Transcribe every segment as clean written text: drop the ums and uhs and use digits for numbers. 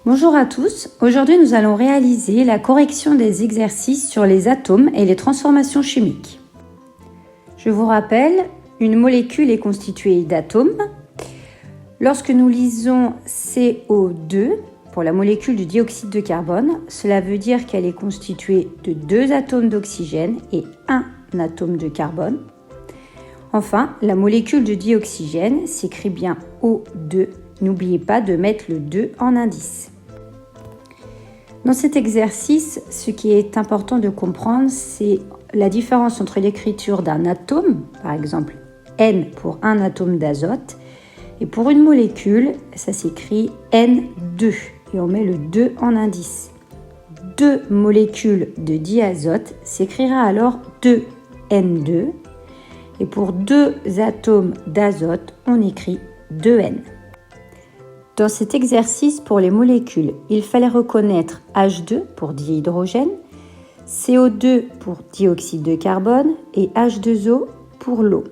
Bonjour à tous, aujourd'hui nous allons réaliser la correction des exercices sur les atomes et les transformations chimiques. Je vous rappelle, une molécule est constituée d'atomes. Lorsque nous lisons CO2 pour la molécule du dioxyde de carbone, cela veut dire qu'elle est constituée de 2 atomes d'oxygène et 1 atome de carbone. Enfin, la molécule de dioxygène s'écrit bien O2. N'oubliez pas de mettre le 2 en indice. Dans cet exercice, ce qui est important de comprendre, c'est la différence entre l'écriture d'un atome, par exemple N pour un atome d'azote, et pour une molécule, ça s'écrit N2, et on met le 2 en indice. 2 molécules de diazote s'écrira alors 2N2, et pour 2 atomes d'azote, on écrit 2N. Dans cet exercice pour les molécules, il fallait reconnaître H2 pour dihydrogène, CO2 pour dioxyde de carbone et H2O pour l'eau.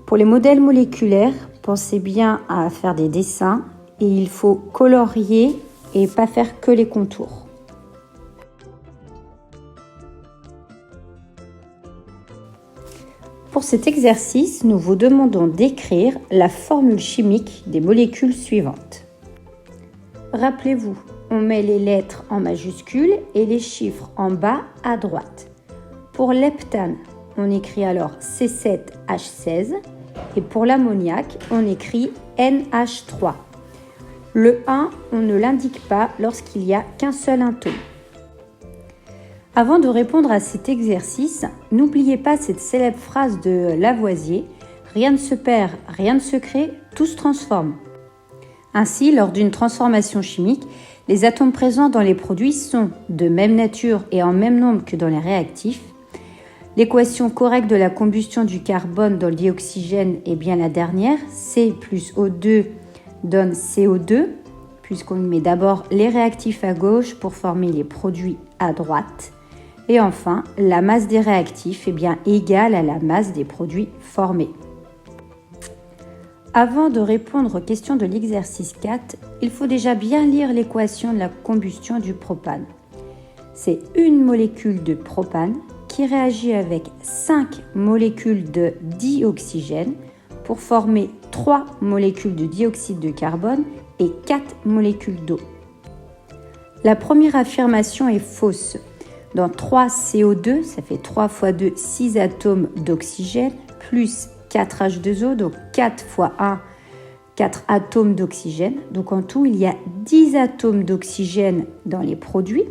Pour les modèles moléculaires, pensez bien à faire des dessins et il faut colorier et pas faire que les contours. Pour cet exercice, nous vous demandons d'écrire la formule chimique des molécules suivantes. Rappelez-vous, on met les lettres en majuscules et les chiffres en bas à droite. Pour l'heptane, on écrit alors C7H16 et pour l'ammoniac, on écrit NH3. Le 1, on ne l'indique pas lorsqu'il n'y a qu'un seul atome. Avant de répondre à cet exercice, n'oubliez pas cette célèbre phrase de Lavoisier « Rien ne se perd, rien ne se crée, tout se transforme ». Ainsi, lors d'une transformation chimique, les atomes présents dans les produits sont de même nature et en même nombre que dans les réactifs. L'équation correcte de la combustion du carbone dans le dioxygène est bien la dernière, C plus O2 donne CO2, puisqu'on met d'abord les réactifs à gauche pour former les produits à droite. Et enfin, la masse des réactifs est bien égale à la masse des produits formés. Avant de répondre aux questions de l'exercice 4, il faut déjà bien lire l'équation de la combustion du propane. C'est une molécule de propane qui réagit avec 5 molécules de dioxygène pour former 3 molécules de dioxyde de carbone et 4 molécules d'eau. La première affirmation est fausse. Dans 3 CO2, ça fait 3 fois 2, 6 atomes d'oxygène, plus 4 H2O, donc 4 fois 1, 4 atomes d'oxygène. Donc en tout, il y a 10 atomes d'oxygène dans les produits.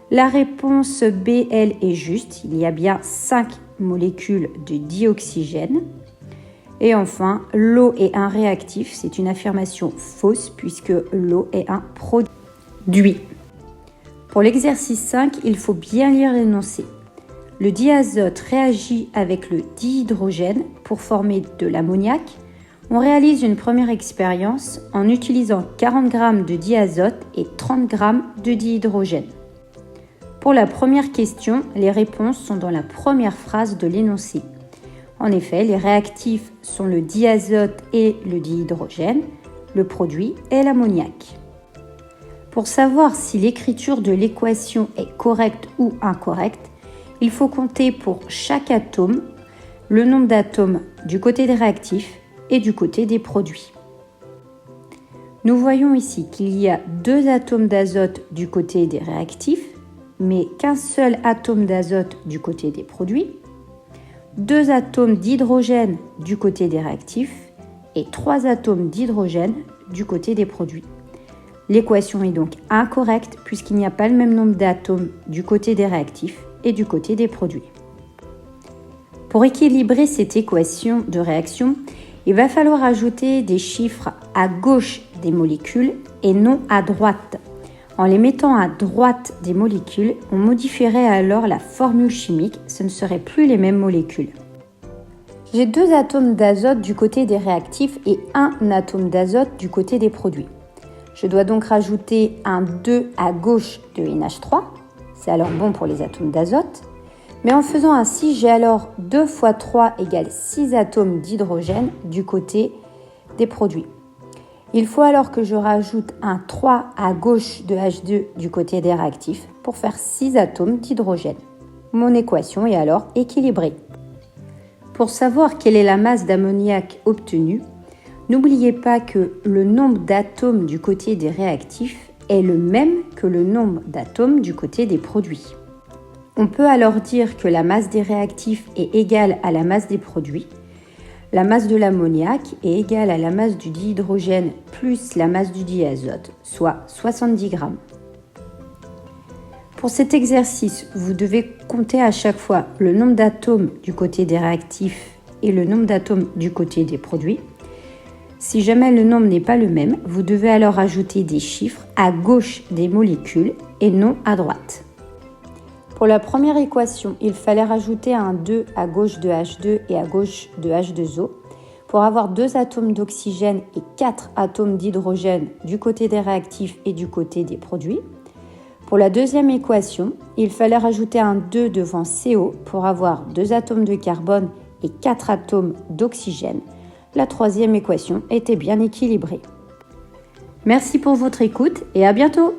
La réponse B, elle, est juste. Il y a bien 5 molécules de dioxygène. Et enfin, l'eau est un réactif. C'est une affirmation fausse puisque l'eau est un produit. Pour l'exercice 5, il faut bien lire l'énoncé. Le diazote réagit avec le dihydrogène pour former de l'ammoniac. On réalise une première expérience en utilisant 40 g de diazote et 30 g de dihydrogène. Pour la première question, les réponses sont dans la première phrase de l'énoncé. En effet, les réactifs sont le diazote et le dihydrogène. Le produit est l'ammoniac. Pour savoir si l'écriture de l'équation est correcte ou incorrecte, il faut compter pour chaque atome le nombre d'atomes du côté des réactifs et du côté des produits. Nous voyons ici qu'il y a 2 atomes d'azote du côté des réactifs, mais qu'un seul atome d'azote du côté des produits, 2 atomes d'hydrogène du côté des réactifs et 3 atomes d'hydrogène du côté des produits. L'équation est donc incorrecte puisqu'il n'y a pas le même nombre d'atomes du côté des réactifs et du côté des produits. Pour équilibrer cette équation de réaction, il va falloir ajouter des chiffres à gauche des molécules et non à droite. En les mettant à droite des molécules, on modifierait alors la formule chimique, ce ne seraient plus les mêmes molécules. J'ai 2 atomes d'azote du côté des réactifs et 1 atome d'azote du côté des produits. Je dois donc rajouter un 2 à gauche de NH3, c'est alors bon pour les atomes d'azote. Mais en faisant ainsi, j'ai alors 2 fois 3 égale 6 atomes d'hydrogène du côté des produits. Il faut alors que je rajoute un 3 à gauche de H2 du côté des réactifs pour faire 6 atomes d'hydrogène. Mon équation est alors équilibrée. Pour savoir quelle est la masse d'ammoniac obtenue, n'oubliez pas que le nombre d'atomes du côté des réactifs est le même que le nombre d'atomes du côté des produits. On peut alors dire que la masse des réactifs est égale à la masse des produits. La masse de l'ammoniac est égale à la masse du dihydrogène plus la masse du diazote, soit 70 grammes. Pour cet exercice, vous devez compter à chaque fois le nombre d'atomes du côté des réactifs et le nombre d'atomes du côté des produits. Si jamais le nombre n'est pas le même, vous devez alors ajouter des chiffres à gauche des molécules et non à droite. Pour la première équation, il fallait rajouter un 2 à gauche de H2 et à gauche de H2O pour avoir 2 atomes d'oxygène et 4 atomes d'hydrogène du côté des réactifs et du côté des produits. Pour la deuxième équation, il fallait rajouter un 2 devant CO pour avoir 2 atomes de carbone et 4 atomes d'oxygène. La troisième équation était bien équilibrée. Merci pour votre écoute et à bientôt!